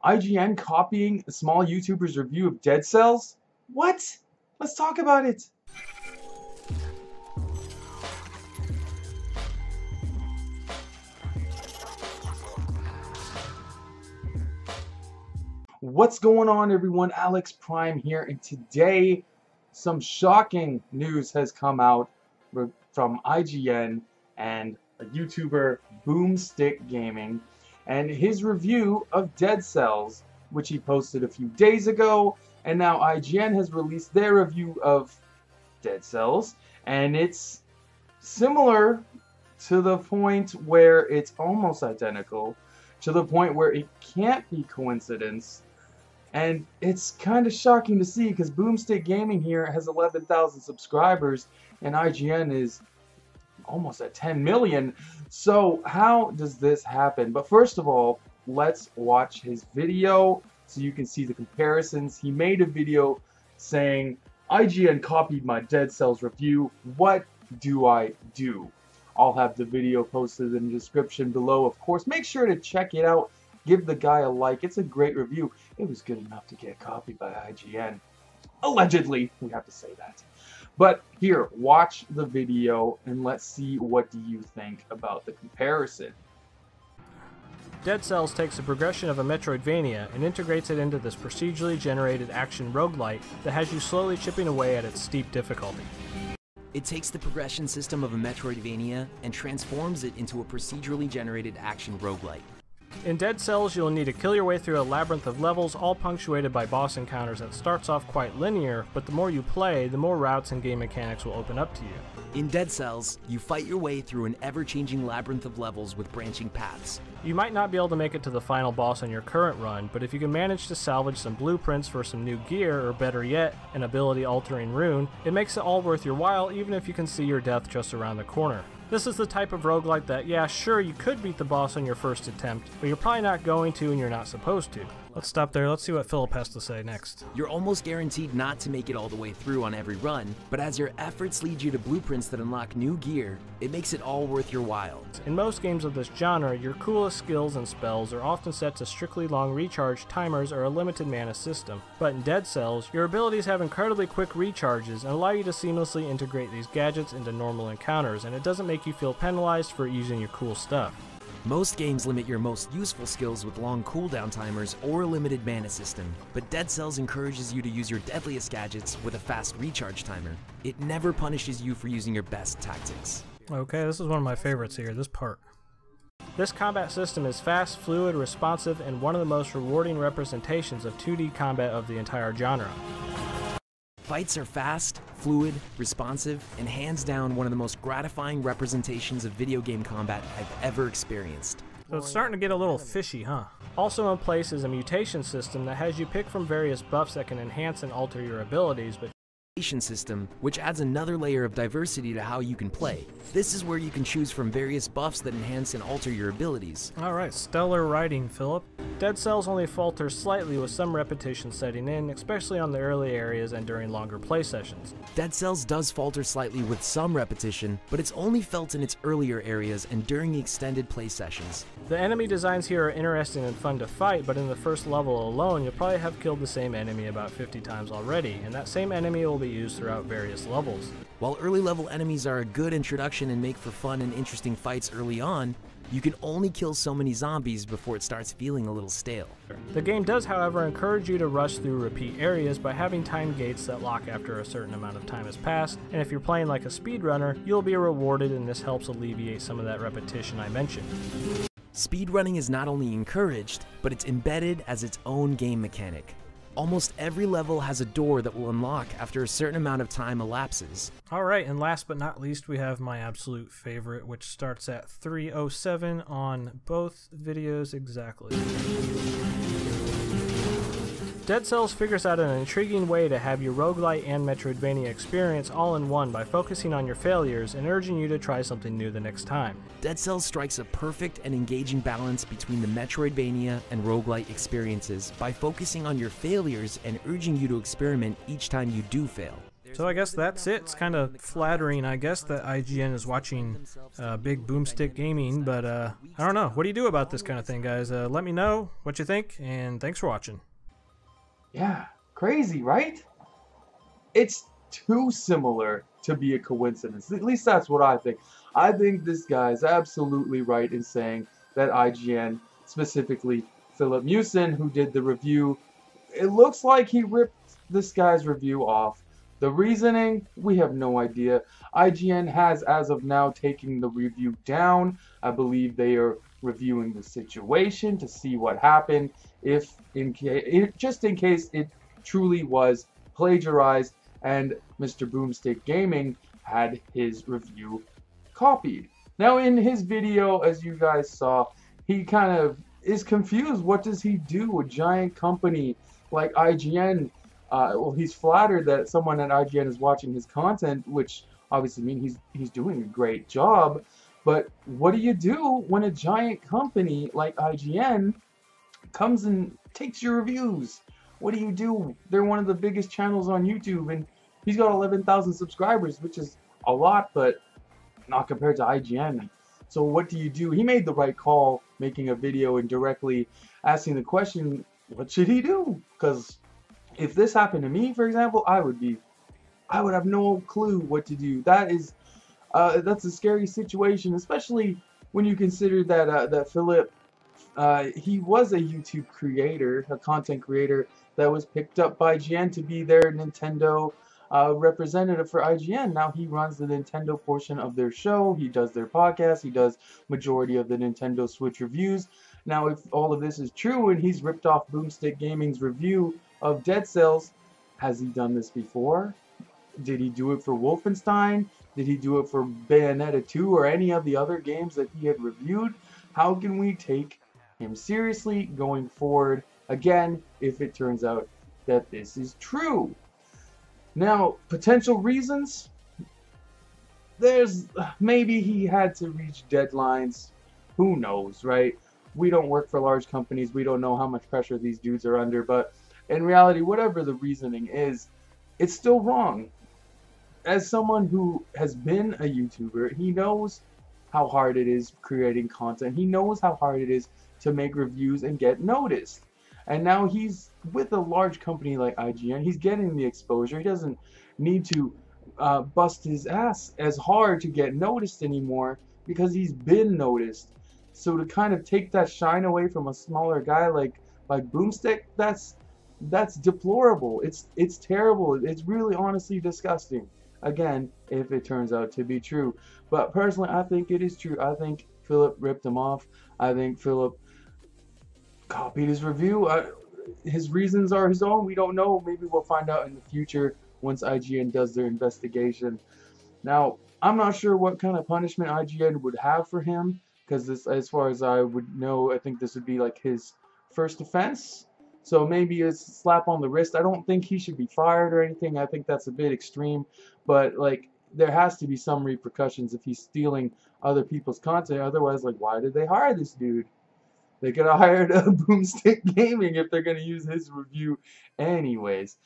IGN copying a small YouTuber's review of Dead Cells? What? Let's talk about it. What's going on, everyone? Alex Prime here, and today some shocking news has come out from IGN and a YouTuber, Boomstick Gaming, and his review of Dead Cells, which he posted a few days ago, and now IGN has released their review of Dead Cells, and it's similar to the point where it's almost identical, to the point where it can't be coincidence. And it's kind of shocking to see because Boomstick Gaming here has 11,000 subscribers and IGN is almost at 10 million. So how does this happen? But first of all, let's watch his video so you can see the comparisons. He made a video saying, IGN copied my Dead Cells review. What do I do? I'll have the video posted in the description below. Of course, make sure to check it out. Give the guy a like. It's a great review. It was good enough to get copied by IGN. Allegedly, we have to say that. But here, watch the video and let's see what do you think about the comparison. Dead Cells takes the progression of a Metroidvania and integrates it into this procedurally generated action roguelite that has you slowly chipping away at its steep difficulty. It takes the progression system of a Metroidvania and transforms it into a procedurally generated action roguelite. In Dead Cells, you'll need to kill your way through a labyrinth of levels, all punctuated by boss encounters that starts off quite linear, but the more you play, the more routes and game mechanics will open up to you. In Dead Cells, you fight your way through an ever-changing labyrinth of levels with branching paths. You might not be able to make it to the final boss on your current run, but if you can manage to salvage some blueprints for some new gear, or better yet, an ability-altering rune, it makes it all worth your while even if you can see your death just around the corner. This is the type of roguelite that, yeah, sure, you could beat the boss on your first attempt, but you're probably not going to and you're not supposed to. Let's stop there, let's see what Philip has to say next. You're almost guaranteed not to make it all the way through on every run, but as your efforts lead you to blueprints that unlock new gear, it makes it all worth your while. In most games of this genre, your coolest skills and spells are often set to strictly long recharge timers or a limited mana system, but in Dead Cells, your abilities have incredibly quick recharges and allow you to seamlessly integrate these gadgets into normal encounters, and it doesn't make you feel penalized for using your cool stuff. Most games limit your most useful skills with long cooldown timers or a limited mana system, but Dead Cells encourages you to use your deadliest gadgets with a fast recharge timer. It never punishes you for using your best tactics. Okay, this is one of my favorites here, this part. This combat system is fast, fluid, responsive, and one of the most rewarding representations of 2D combat of the entire genre. Fights are fast, fluid, responsive, and hands down one of the most gratifying representations of video game combat I've ever experienced. So it's starting to get a little fishy, huh? Also in place is a mutation system that has you pick from various buffs that can enhance and alter your abilities, but system, which adds another layer of diversity to how you can play. This is where you can choose from various buffs that enhance and alter your abilities. Alright, stellar writing, Philip. Dead Cells only falters slightly with some repetition setting in, especially on the early areas and during longer play sessions. Dead Cells does falter slightly with some repetition, but it's only felt in its earlier areas and during extended play sessions. The enemy designs here are interesting and fun to fight, but in the first level alone, you'll probably have killed the same enemy about 50 times already, and that same enemy will be used throughout various levels. While early level enemies are a good introduction and make for fun and interesting fights early on, you can only kill so many zombies before it starts feeling a little stale. The game does, however, encourage you to rush through repeat areas by having timed gates that lock after a certain amount of time has passed, and if you're playing like a speedrunner, you'll be rewarded, and this helps alleviate some of that repetition I mentioned. Speedrunning is not only encouraged, but it's embedded as its own game mechanic. Almost every level has a door that will unlock after a certain amount of time elapses. Alright, and last but not least, we have my absolute favorite, which starts at 3:07 on both videos exactly. Dead Cells figures out an intriguing way to have your roguelite and Metroidvania experience all in one by focusing on your failures and urging you to try something new the next time. Dead Cells strikes a perfect and engaging balance between the Metroidvania and roguelite experiences by focusing on your failures and urging you to experiment each time you do fail. So I guess that's it. It's kind of flattering, I guess, that IGN is watching big Boomstick Gaming, but I don't know. What do you do about this kind of thing, guys? Let me know what you think, and thanks for watching. Yeah, crazy, right? It's too similar to be a coincidence. At least that's what I think. I think this guy is absolutely right in saying that IGN, specifically Philip Mewson, who did the review, it looks like he ripped this guy's review off. The reasoning, we have no idea. IGN has, as of now, taken the review down. I believe they are reviewing the situation to see what happened, just in case it truly was plagiarized and Mr. Boomstick Gaming had his review copied. Now, in his video, as you guys saw, he kind of is confused. What does he do? A giant company like IGN, well, he's flattered that someone at IGN is watching his content, which obviously means he's doing a great job. But what do you do when a giant company like IGN comes and takes your reviews? What do you do? They're one of the biggest channels on YouTube, and he's got 11,000 subscribers, which is a lot, but not compared to IGN. So what do you do? He made the right call, making a video and directly asking the question, what should he do? Because if this happened to me, for example, I would have no clue what to do. That's a scary situation, especially when you consider that that Philip, he was a YouTube creator, a content creator that was picked up by IGN to be their Nintendo representative for IGN. Now he runs the Nintendo portion of their show. He does their podcast. He does majority of the Nintendo Switch reviews. Now, if all of this is true and he's ripped off Boomstick Gaming's review of Dead Cells, has he done this before? Did he do it for Wolfenstein? Did he do it for Bayonetta 2 or any of the other games that he had reviewed? How can we take him seriously going forward, again, if it turns out that this is true? Now, potential reasons? There's maybe he had to reach deadlines. Who knows, right? We don't work for large companies. We don't know how much pressure these dudes are under. But in reality, whatever the reasoning is, it's still wrong. As someone who has been a YouTuber, he knows how hard it is creating content. He knows how hard it is to make reviews and get noticed. And now he's with a large company like IGN. He's getting the exposure. He doesn't need to bust his ass as hard to get noticed anymore because he's been noticed. So to kind of take that shine away from a smaller guy like Boomstick, that's deplorable. It's terrible. It's really honestly disgusting. Again, if it turns out to be true. But personally, I think it is true. I think Philip ripped him off. I think Philip copied his review. His reasons are his own. We don't know. Maybe we'll find out in the future once IGN does their investigation. Now, I'm not sure what kind of punishment IGN would have for him, because this, as far as I would know, I think this would be like his first offense. So maybe a slap on the wrist. I don't think he should be fired or anything. I think that's a bit extreme. But like, there has to be some repercussions if he's stealing other people's content. Otherwise, like, why did they hire this dude? They could have hired a Boomstick Gaming if they're going to use his review anyways.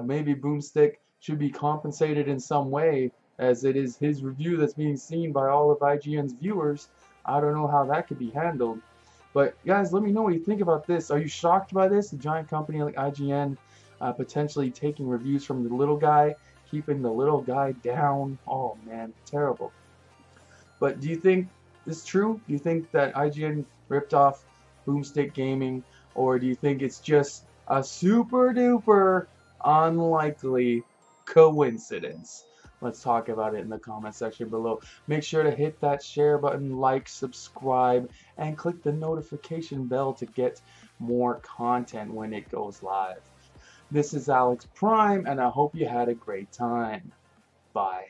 Maybe Boomstick should be compensated in some way, as it is his review that's being seen by all of IGN's viewers. I don't know how that could be handled. But guys, let me know what you think about this. Are you shocked by this? A giant company like IGN potentially taking reviews from the little guy, keeping the little guy down. Oh man, terrible. But do you think this is true? Do you think that IGN ripped off Boomstick Gaming, or do you think it's just a super duper unlikely coincidence? Let's talk about it in the comment section below. Make sure to hit that share button, like, subscribe, and click the notification bell to get more content when it goes live. This is Alex Prime, and I hope you had a great time. Bye.